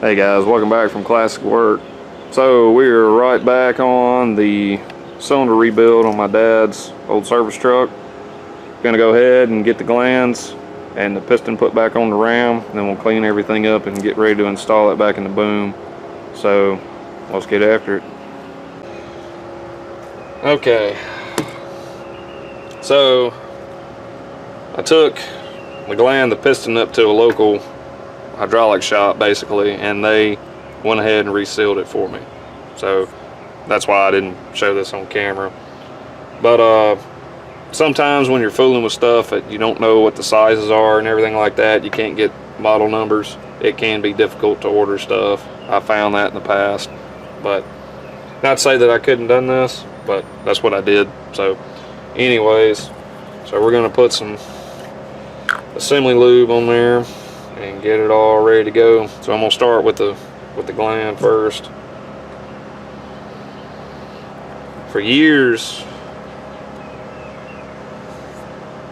Hey guys, welcome back from Classic Work. So we're right back on the cylinder rebuild on my dad's old service truck. Gonna go ahead and get the glands and the piston put back on the ram, and then we'll clean everything up and get ready to install it back in the boom. So let's get after it. Okay, so I took the piston up to a local hydraulic shop basically, and they went ahead and resealed it for me. So that's why I didn't show this on camera. But sometimes when you're fooling with stuff that you don't know what the sizes are and everything like that, you can't get model numbers. It can be difficult to order stuff. I found that in the past, but not to say that I couldn't done this, but that's what I did. So anyways, so we're gonna put some assembly lube on there and get it all ready to go. So I'm gonna start with the gland first. For years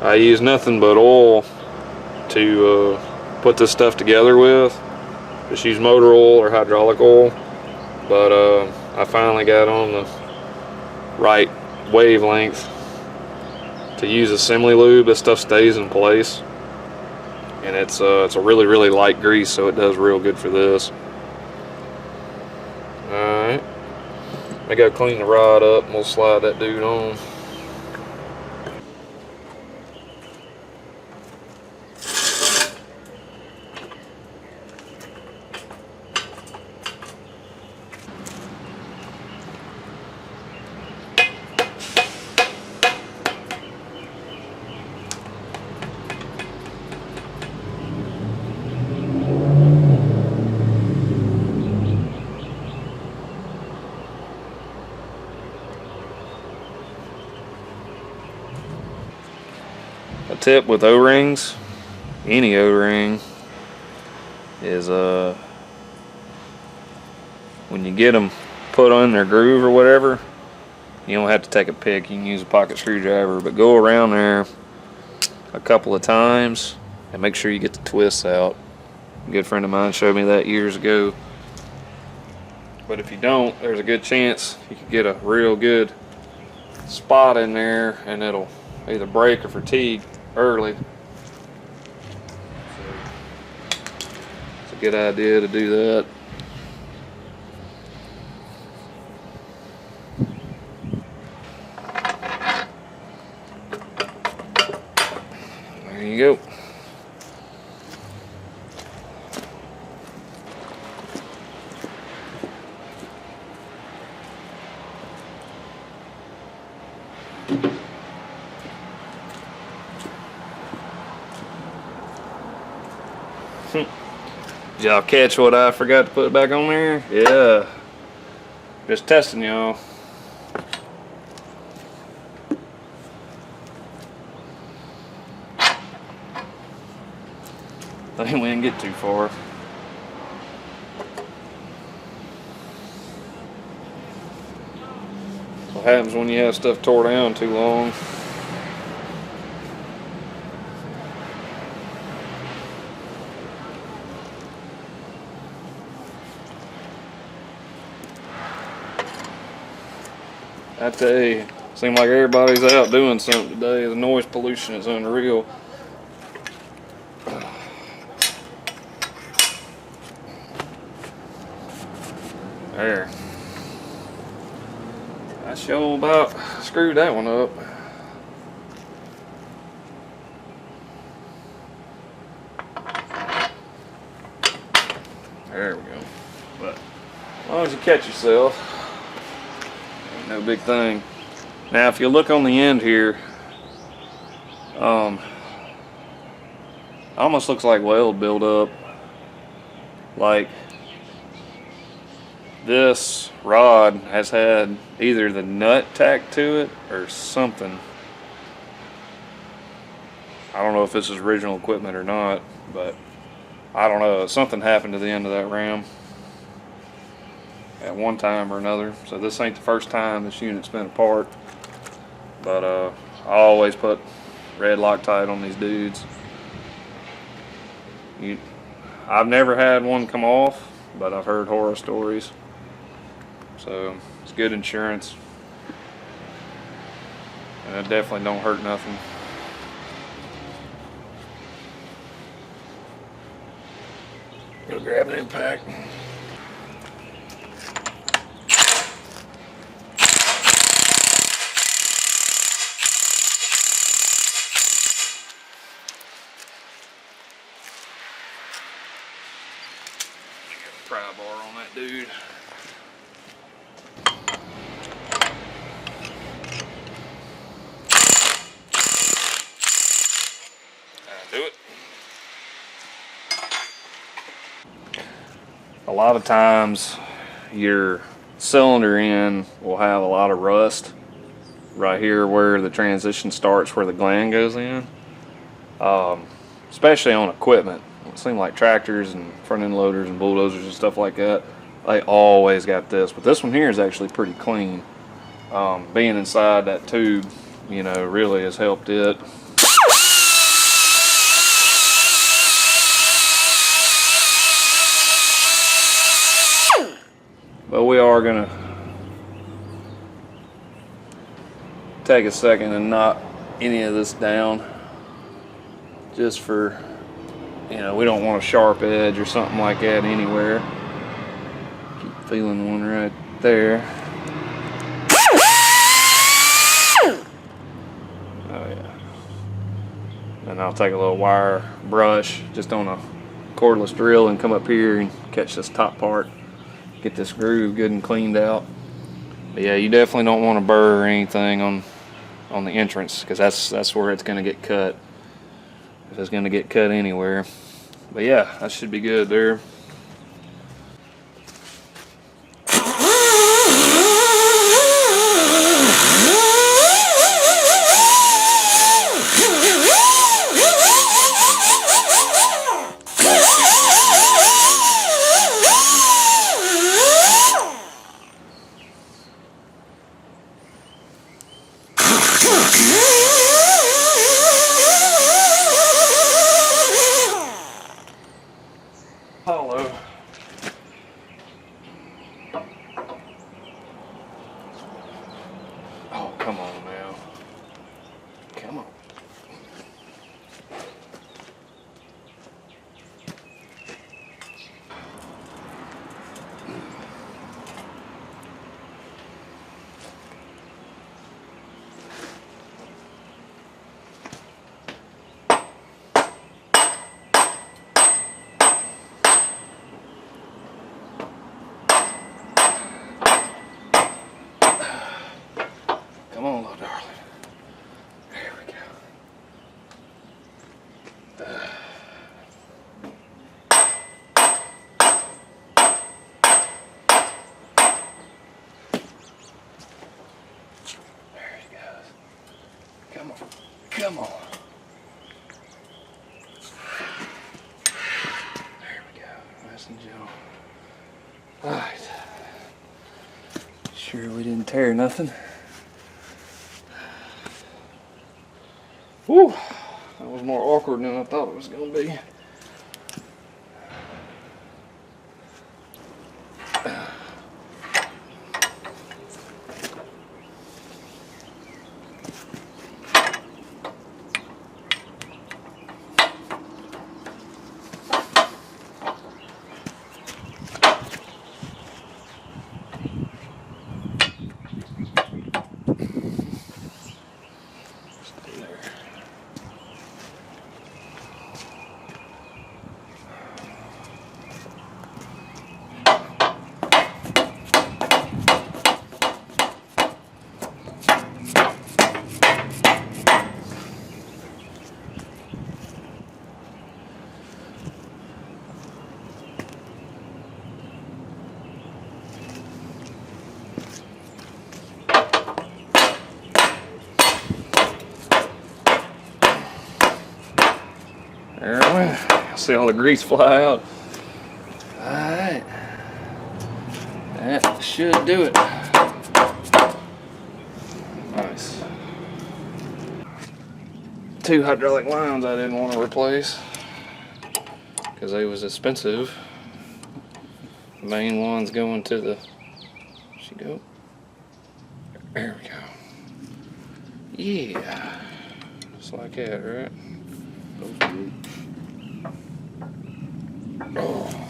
I used nothing but oil to put this stuff together with. Just use motor oil or hydraulic oil, but I finally got on the right wavelength to use assembly lube. This stuff stays in place, and it's a really light grease, so it does real good for this. Alright, I gotta clean the rod up and we'll slide that dude on. A tip with O-rings, any O-ring, is when you get them put on their groove or whatever, you don't have to take a pick. You can use a pocket screwdriver, but go around there a couple of times and make sure you get the twists out. A good friend of mine showed me that years ago. But if you don't, there's a good chance you could get a real good spot in there and it'll either break or fatigue early. So it's a good idea to do that. There you go. Did y'all catch what I forgot to put back on there? Yeah. Just testing y'all. I think we didn't get too far. What happens when you have stuff tore down too long. I tell you, seems like everybody's out doing something today. The noise pollution is unreal. There. I sure about screwed that one up. There we go. But as long as you catch yourself, no big thing. Now if you look on the end here, almost looks like weld buildup. Like this rod has had either the nut tacked to it or something. I don't know if this is original equipment or not, but I don't know. Something happened to the end of that ram at one time or another. So this ain't the first time this unit's been apart, but I always put red Loctite on these dudes. I've never had one come off, but I've heard horror stories. So it's good insurance, and it definitely don't hurt nothing. Go grab an impact. Pry bar on that dude. Do it. A lot of times your cylinder end will have a lot of rust right here where the transition starts, where the gland goes in, especially on equipment. It seems like tractors and front end loaders and bulldozers and stuff like that, they always got this, but this one here is actually pretty clean. Being inside that tube, you know, really has helped it. But we are gonna take a second and knock any of this down, just for, you know, we don't want a sharp edge or something like that anywhere. Keep feeling one right there. Oh yeah. And I'll take a little wire brush just on a cordless drill and come up here and catch this top part. Get this groove good and cleaned out. But yeah, you definitely don't want to burr or anything on the entrance, because that's where it's going to get cut. If it's going to get cut anywhere. But yeah, that should be good there. Hollow. Oh, come on now. Come on. Come on, little darling. There we go. There he goes. Come on. Come on. There we go. Nice and gentle. Alright. Sure we didn't tear nothing. Whew, that was more awkward than I thought it was going to be. There we go. See all the grease fly out. Alright. That should do it. Nice. 2 hydraulic lines I didn't want to replace because they was expensive. The main one's going to the. She go. There we go. Yeah. Just like that, right? Oh.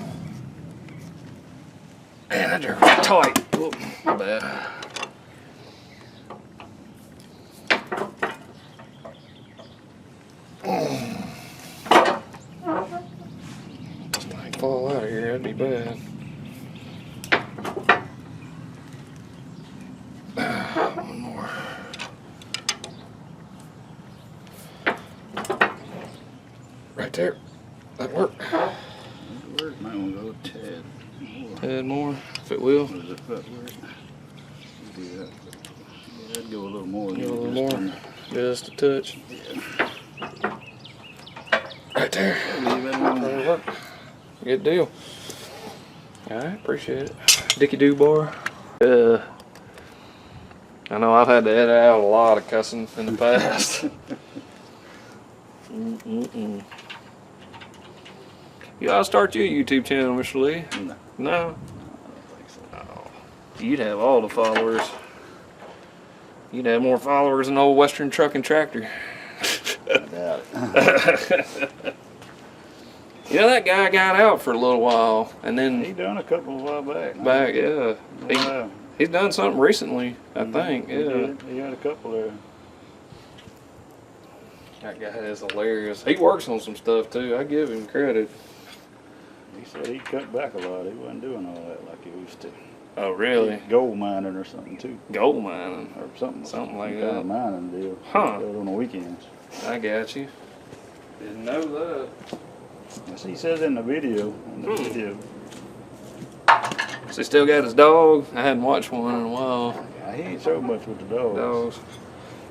Man, they're tight. Whoop, my bad. This thing fall out of here, that'd be bad. One more. Right there. That worked. Might want to go a tad more. Tad more, if it will. Does it foot work? Do that. Yeah, I'd go a little more. Go a little more. Just a touch. Yeah. Right there. Leave it alone. That'll work. Good deal. Alright, appreciate it. Dicky Doo bar. I know I've had to edit out a lot of cussing in the past. You ought to start your YouTube channel, Mr. Lee. No. No? I don't think so. Oh, you'd have all the followers. You'd have more followers than old Western Truck and Tractor. I doubt it. You know, that guy got out for a little while, and then He done a couple a while back. yeah. He's done something recently, I think. He Yeah. did. He had a couple there. That guy is hilarious. He works on some stuff too. I give him credit. He said he cut back a lot. He wasn't doing all that like he used to. Oh, really? Gold mining or something too. Gold mining. Or something. Something like Kind that. of mining deal. Huh. He does on the weekends. I got you. Didn't know that. Yes, he says in the video. So he still got his dog? I hadn't watched one in a while. Yeah, he ain't so much with the dogs. Dogs.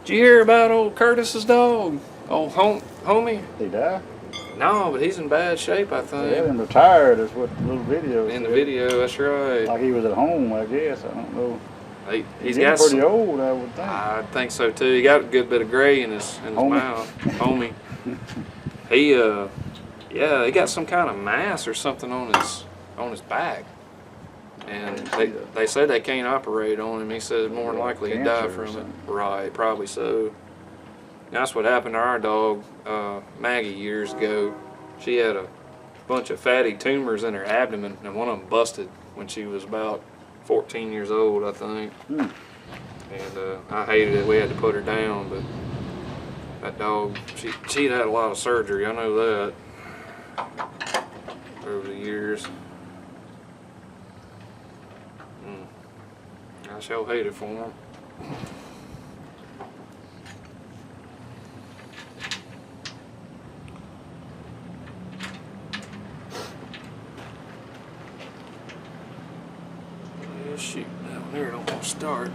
Did you hear about old Curtis's dog? Old homie? He died? No, but he's in bad shape, I He had think. him retired is what the little video In the said. video, that's right. Like he was at home, I guess. I don't know. He's He's got pretty some, old, I would think. I think so too. He got a good bit of gray in his Homie. mouth. Homie. Yeah, he got some kind of mass or something on his back. And they said they can't operate on him. He said more than likely he'd die Cancer or from it. something. Right, probably so. And that's what happened to our dog, Maggie, years ago. She had a bunch of fatty tumors in her abdomen, and one of them busted when she was about 14 years old, I think. And I hated it. We had to put her down, but that dog, she'd had a lot of surgery. I know that over the years. I sure hate it for him. Yeah, shoot, down there don't want to start.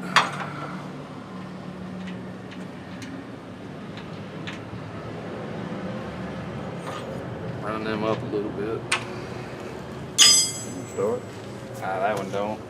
Run them up a little bit. Start. That one don't.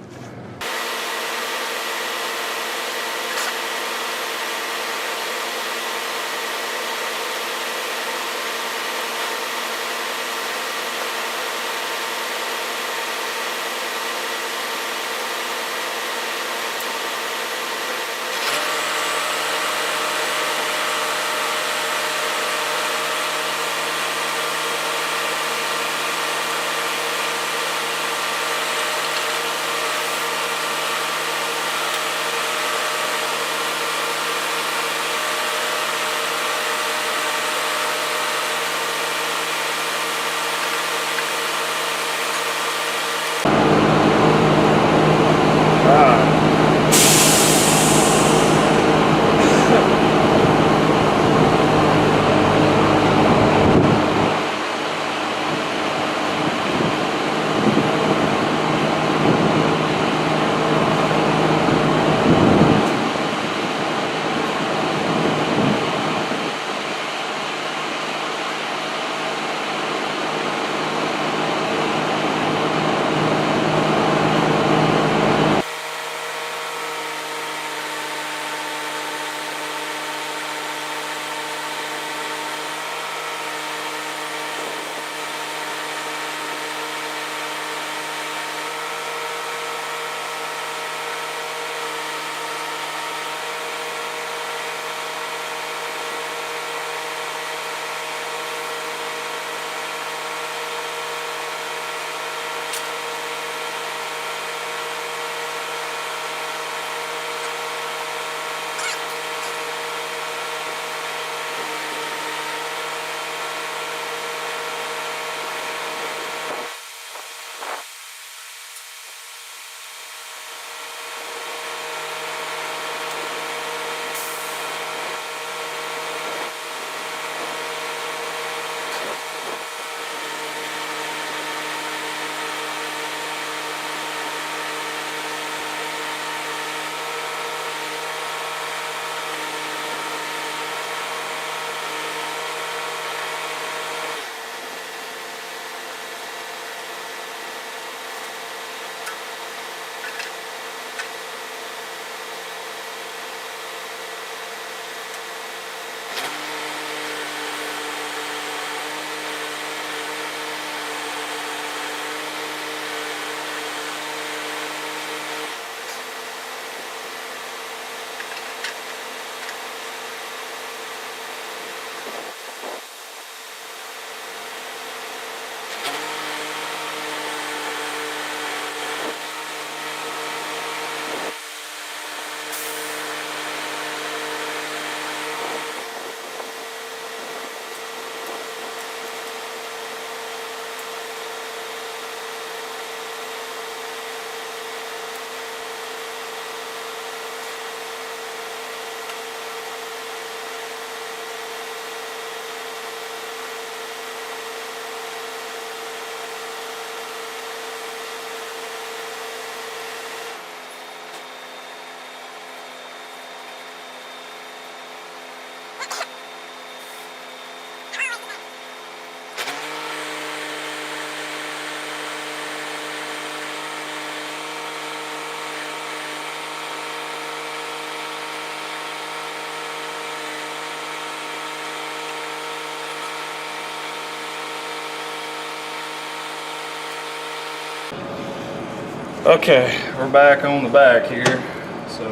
Okay, we're back on the back here, so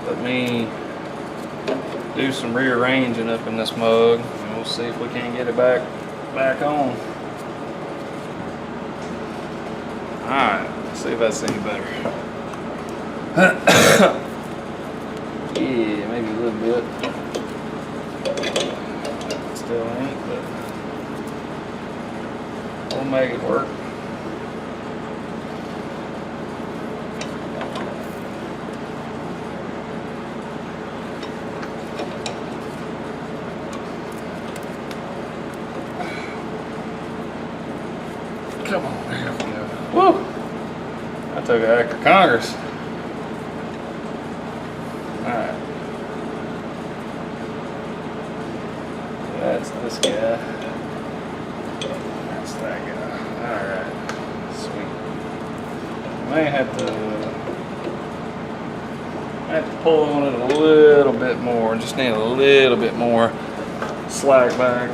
let me do some rearranging up in this mug, and we'll see if we can get it back on. All right, let's see if that's any better. Yeah, maybe a little bit. Still ain't, but we'll make it work. Come on, there we go. Woo! I took an act of Congress. Alright. That's this guy. That's that guy. Alright. Sweet. May have to pull on it a little bit more. Just need a little bit more slack back.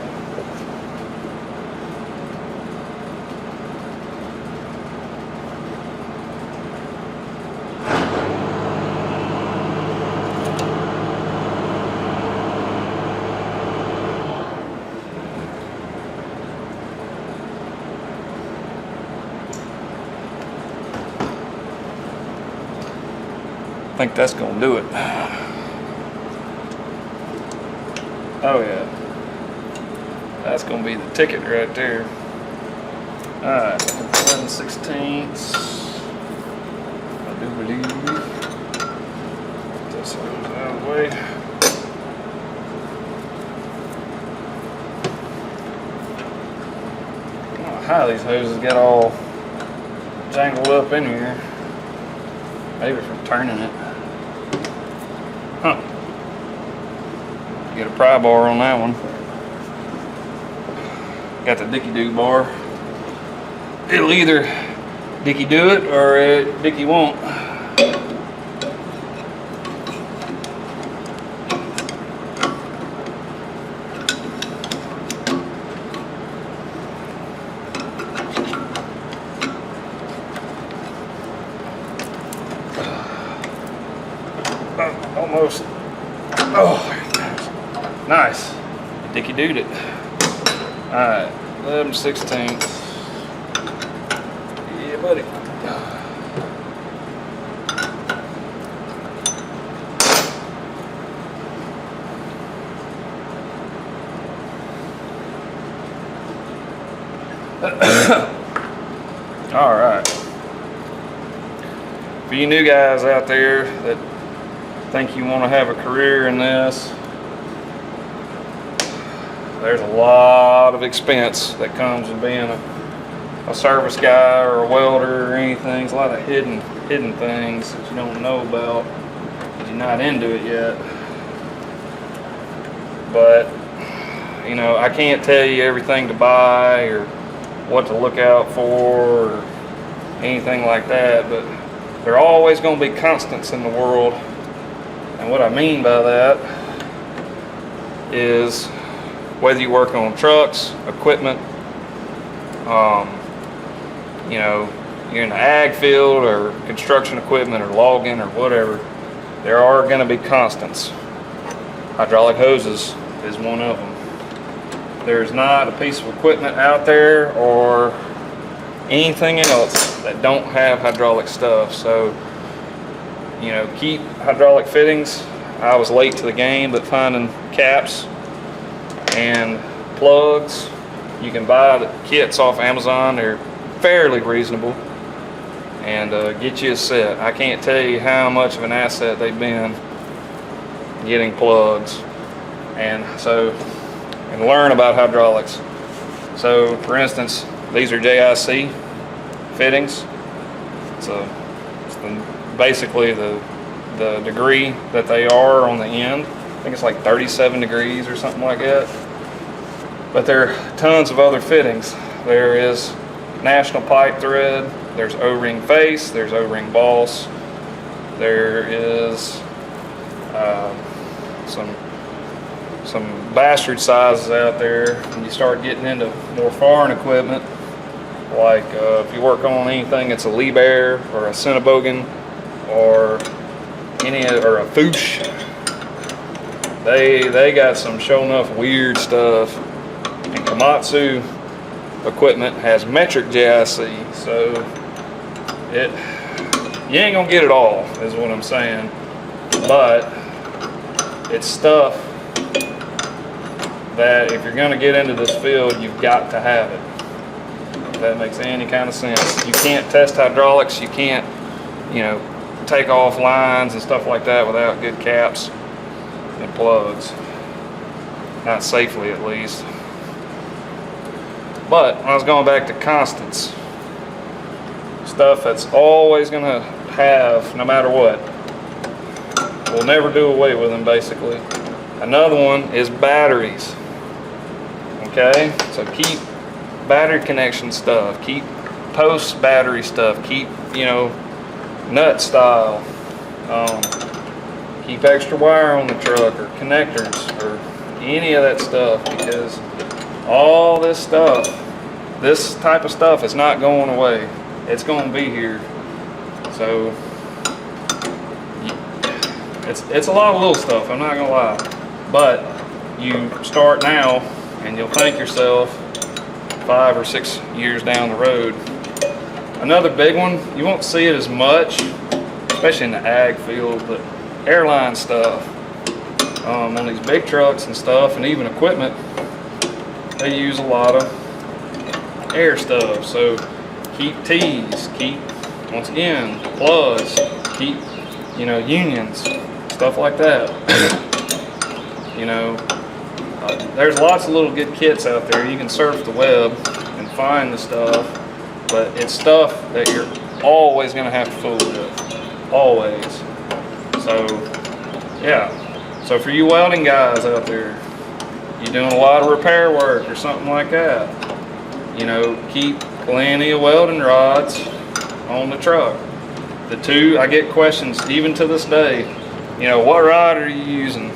I think that's gonna do it. Oh yeah, that's gonna be the ticket right there. All right, 11/16. I do believe. This goes out of the way. I don't know how these hoses get all jangled up in here. Maybe from turning it. Huh. Get a pry bar on that one. Got the Dicky-Doo bar. It'll either Dicky-Doo it or Dicky won't. Almost. Oh, nice. Dicky-Dooed it. Alright, 11/16. Yeah, buddy. Alright. For you new guys out there that think you want to have a career in this, there's a lot of expense that comes with being a service guy or a welder or anything. There's a lot of hidden things that you don't know about because you're not into it yet. But you know, I can't tell you everything to buy or what to look out for or anything like that, but there are always going to be constants in the world. And what I mean by that is whether you work on trucks, equipment, you know, you're in the ag field or construction equipment or logging or whatever, there are going to be constants. Hydraulic hoses is one of them. There's not a piece of equipment out there or anything else that don't have hydraulic stuff. So, you know, keep hydraulic fittings. I was late to the game, but finding caps and plugs, you can buy the kits off Amazon. They're fairly reasonable, and get you a set. I can't tell you how much of an asset they've been getting plugs, and learn about hydraulics. So, for instance, these are JIC fittings. Basically the degree that they are on the end. I think it's like 37 degrees or something like that. But there are tons of other fittings. There is National Pipe Thread, there's O-ring face, there's O-ring boss, there is some bastard sizes out there. When you start getting into more foreign equipment, like if you work on anything that's a Liebherr or a Cinnebogen or or a Fuchs, they got some show enough weird stuff. And Komatsu equipment has metric JIC, so you ain't gonna get it all, is what I'm saying. But it's stuff that if you're gonna get into this field, you've got to have it. If that makes any kind of sense. You can't test hydraulics, you can't, you know, take off lines and stuff like that without good caps and plugs. Not safely, at least. But when I was going back to constants, stuff that's always gonna have, no matter what, we'll never do away with them, basically. Another one is batteries. Okay, so keep battery connection stuff, keep post battery stuff, keep, you know, nut style, keep extra wire on the truck or connectors or any of that stuff, because all this stuff, this type of stuff is not going away. It's going to be here. So it's a lot of little stuff, I'm not going to lie. But you start now and you'll thank yourself 5 or 6 years down the road. Another big one, you won't see it as much, especially in the ag field, but airline stuff. On these big trucks and stuff, and even equipment, they use a lot of air stuff. So keep T's, keep, once again, plugs, keep, you know, unions, stuff like that. You know, there's lots of little good kits out there. You can surf the web and find the stuff, but it's stuff that you're always going to have to fool with, always. So yeah. So for you welding guys out there, you're doing a lot of repair work or something like that, you know, keep plenty of welding rods on the truck. The two, I get questions even to this day, you know, what rod are you using?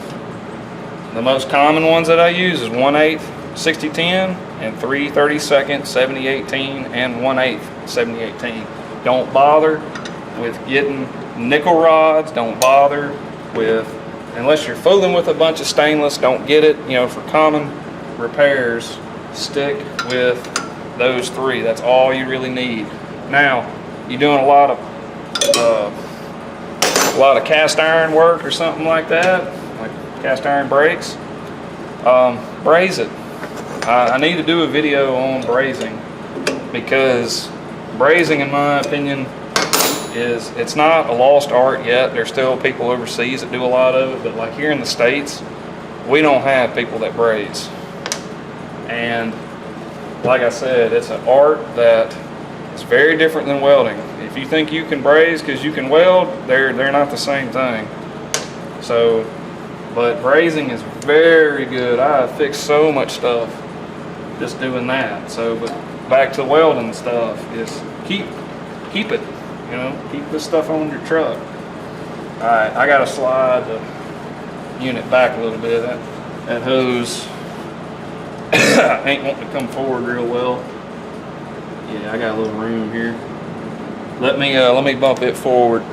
The most common ones that I use is 1/8 6010 and 3/32 7018 and 1/8 7018. Don't bother with getting nickel rods. Don't bother with, unless you're fooling with a bunch of stainless, don't get it. You know, for common repairs, stick with those three. That's all you really need. Now, you're doing a lot of cast iron work or something like that, like cast iron brakes. Braze it. I need to do a video on brazing, because brazing, in my opinion, it's not a lost art yet. There's still people overseas that do a lot of it, but like here in the States, we don't have people that braze. And like I said, it's an art that is very different than welding. If you think you can braze because you can weld, they're not the same thing. So, but brazing is very good. I have fixed so much stuff just doing that. So, but back to welding stuff is keep it. You know, keep this stuff on your truck. All right, I gotta slide the unit back a little bit. That hose ain't wanting to come forward real well. Yeah, I got a little room here. Let me bump it forward.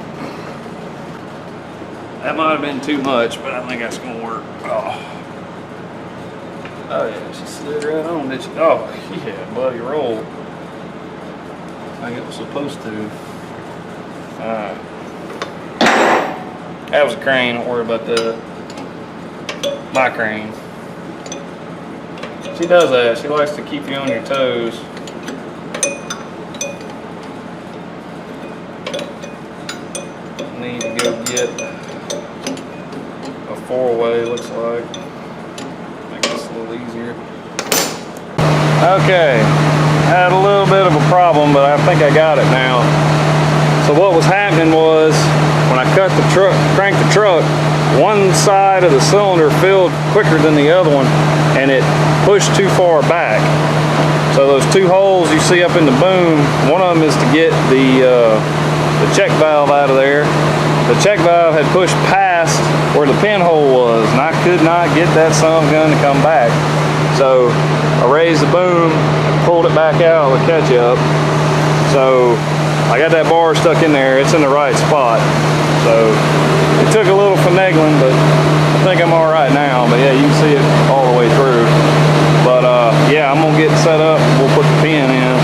That might have been too much, but I think that's gonna work. Oh yeah, she slid right on, did she? Oh yeah, bloody roll. I think it was supposed to. That was a crane, don't worry about that. My crane. She does that, she likes to keep you on your toes. Need to go get a 4-way, looks like. Make this a little easier. Okay, had a little bit of a problem, but I think I got it now. So what was happening was, when I cut the truck, cranked the truck, one side of the cylinder filled quicker than the other one, and it pushed too far back. So those two holes you see up in the boom, one of them is to get the check valve out of there. The check valve had pushed past where the pinhole was, and I could not get that son of a gun to come back. So I raised the boom, pulled it back out with ketchup. So I got that bar stuck in there. It's in the right spot. So it took a little finagling, but I think I'm all right now. But yeah, you can see it all the way through. But yeah, I'm gonna get it set up. We'll put the pin in.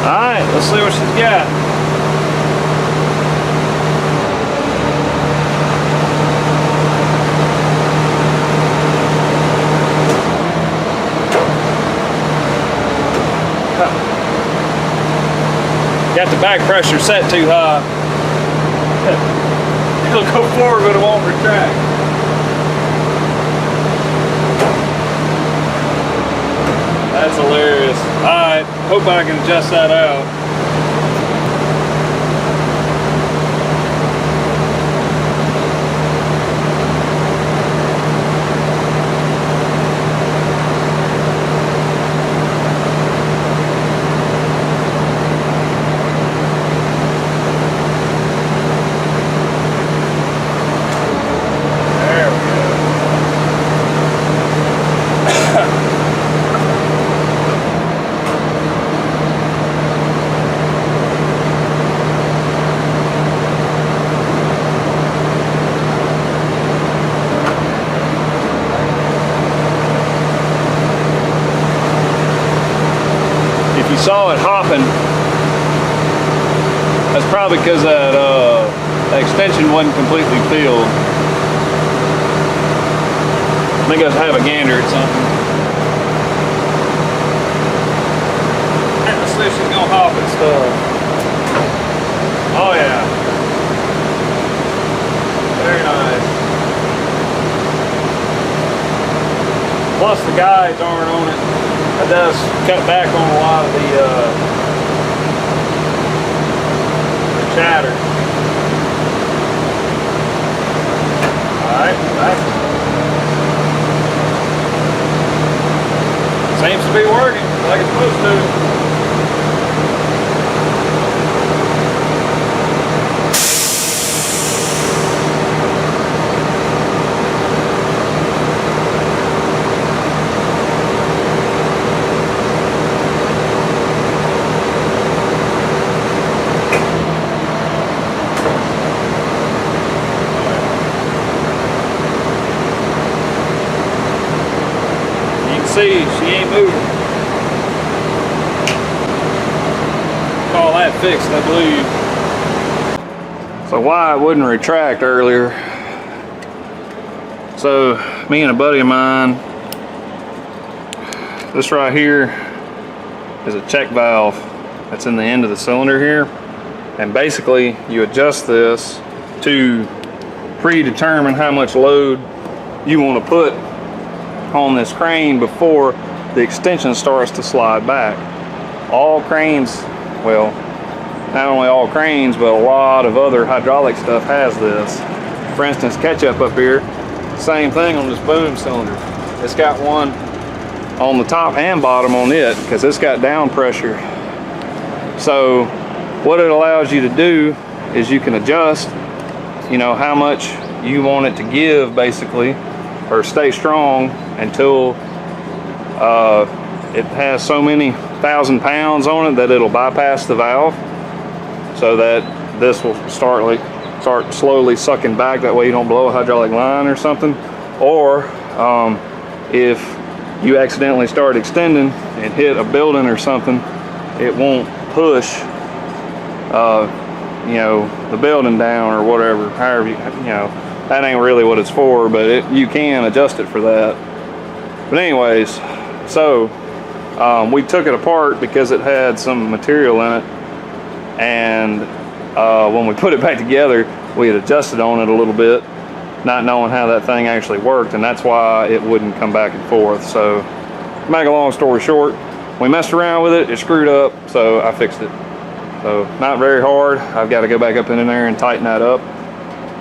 Alright, let's see what she's got. Got the back pressure set too high. It'll go forward but it won't retract. That's hilarious. Alright, hope I can adjust that out. If you saw it hopping, that's probably because that extension wasn't completely filled. I think I was having a gander at something. Let's see if she's gonna hop and stuff. Oh yeah. Very nice. Plus the guides aren't on it. It does cut back on a lot of the chatter. Alright, back. Seems to be working like it's supposed to. see, she ain't moving. Call that fixed, I believe. So why it wouldn't retract earlier. So me and a buddy of mine, this right here is a check valve that's in the end of the cylinder here. And basically you adjust this to predetermine how much load you want to put on this crane before the extension starts to slide back. All cranes, well, not only all cranes, but a lot of other hydraulic stuff has this. For instance, ketchup up here, same thing on this boom cylinder. It's got one on the top and bottom on it because it's got down pressure. So what it allows you to do is you can adjust, you know, how much you want it to give basically, or stay strong until it has so many 1,000 pounds on it that it'll bypass the valve, so that this will start slowly sucking back. That way you don't blow a hydraulic line or something. Or if you accidentally start extending and hit a building or something, it won't push you know, the building down or whatever. However, you know, that ain't really what it's for, but you can adjust it for that. But anyways, so we took it apart because it had some material in it, and when we put it back together, we had adjusted on it a little bit, not knowing how that thing actually worked, and that's why it wouldn't come back and forth. So to make a long story short, we messed around with it, it screwed up, so I fixed it. So not very hard. I've got to go back up in there and tighten that up,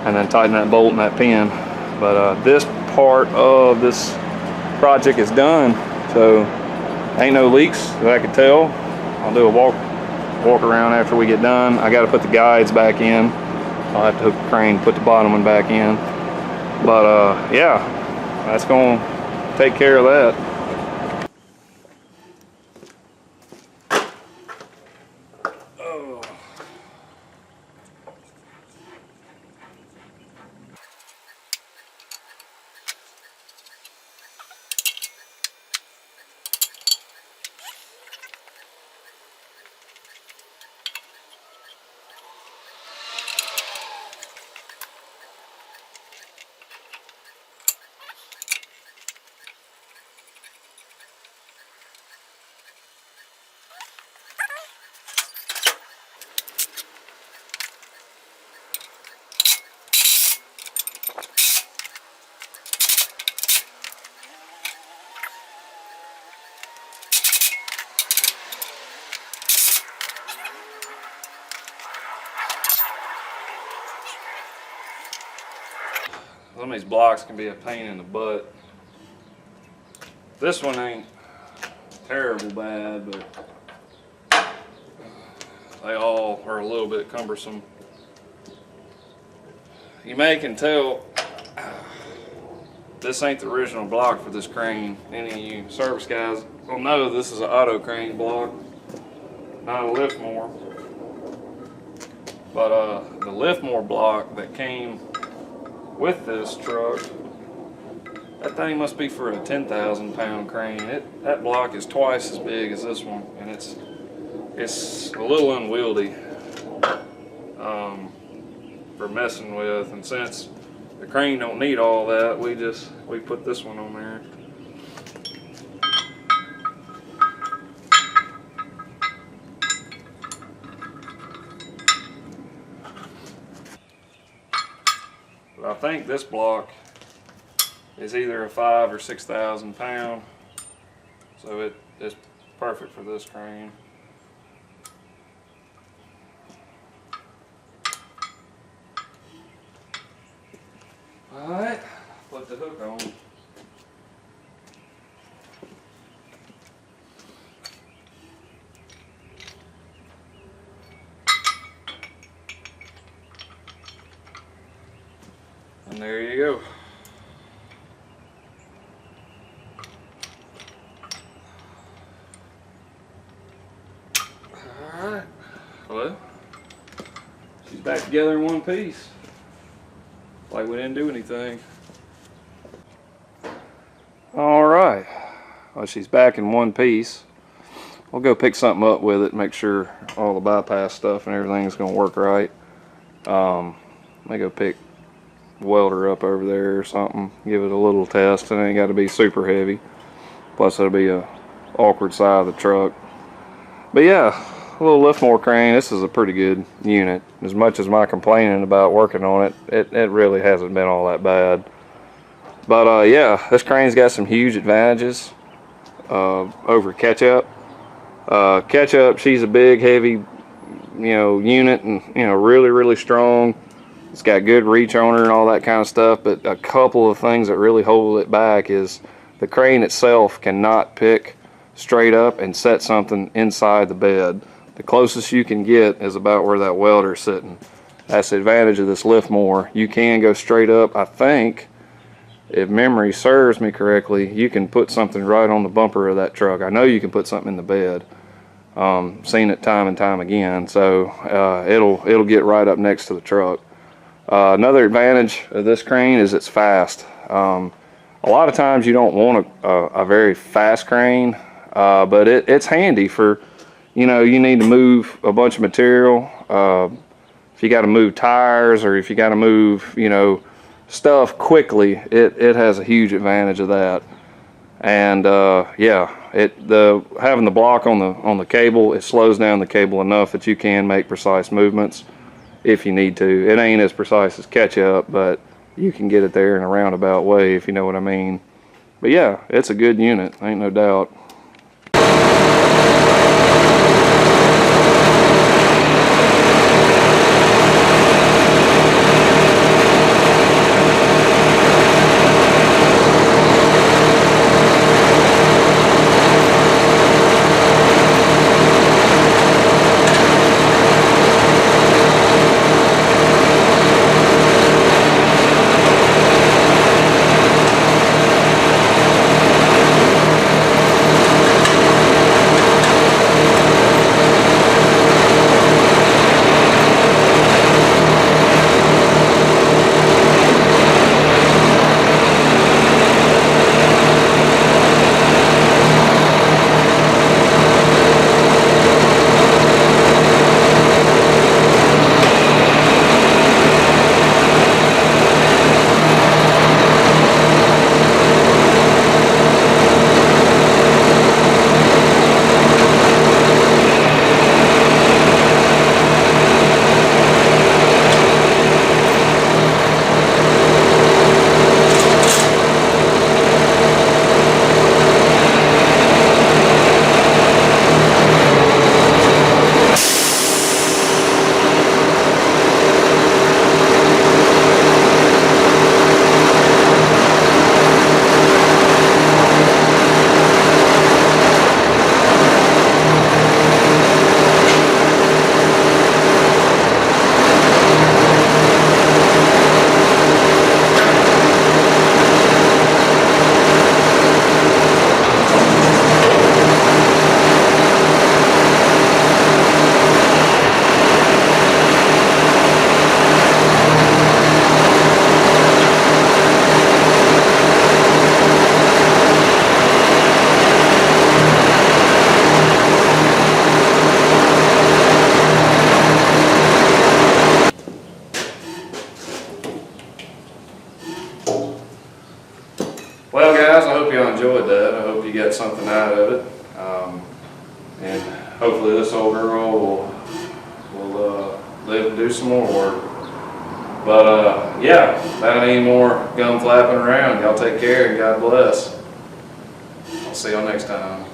and then tighten that bolt and that pin. But this part of this project is done, so ain't no leaks that I can tell. I'll do a walk around after we get done. I got to put the guides back in. I'll have to hook the crane, put the bottom one back in. But yeah, that's going to take care of that. Some of these blocks can be a pain in the butt. This one ain't terrible bad, but they all are a little bit cumbersome. You may can tell this ain't the original block for this crane. Any of you service guys will know this is an auto crane block, not a liftmoore. But the liftmoore block that came with this truck, that thing must be for a 10,000 pound crane. That block is twice as big as this one, and it's a little unwieldy for messing with. And since the crane don't need all that, we put this one on there. I think this block is either a 5,000 or 6,000 pound, so it's perfect for this crane. All right, put the hook on. And there you go. Alright. Well, she's back together in one piece. Like we didn't do anything. Alright. she's back in one piece. We'll go pick something up with it, make sure all the bypass stuff and everything's gonna work right. Let me go pick welder up over there or something, give it a little test. It ain't got to be super heavy, plus it'll be a awkward side of the truck. But yeah, a little liftmoore crane. This is a pretty good unit. As much as my complaining about working on it, it really hasn't been all that bad. But yeah, this crane's got some huge advantages over Ketchup. Ketchup, she's a big, heavy, unit, and really strong. It's got good reach on her and all that kind of stuff, but a couple of things that really hold it back is the crane itself cannot pick straight up and set something inside the bed. The closest you can get is about where that welder's sitting. That's the advantage of this liftmoore. You can go straight up. I think, if memory serves me correctly, you can put something right on the bumper of that truck. I know you can put something in the bed. Seen it time and time again, so it'll get right up next to the truck. Another advantage of this crane is it's fast. A lot of times you don't want a very fast crane, but it's handy for, you need to move a bunch of material. If you got to move tires, or if you got to move, stuff quickly, it has a huge advantage of that. And yeah, having the block on the cable, it slows down the cable enough that you can make precise movements if you need to. It ain't as precise as Ketchup, but you can get it there in a roundabout way, if you know what I mean. But yeah, it's a good unit, ain't no doubt. Well guys, I hope y'all enjoyed that. I hope you got something out of it. And hopefully this old girl will live and do some more work. But yeah, without any more gum flapping around, y'all take care and God bless. I'll see y'all next time.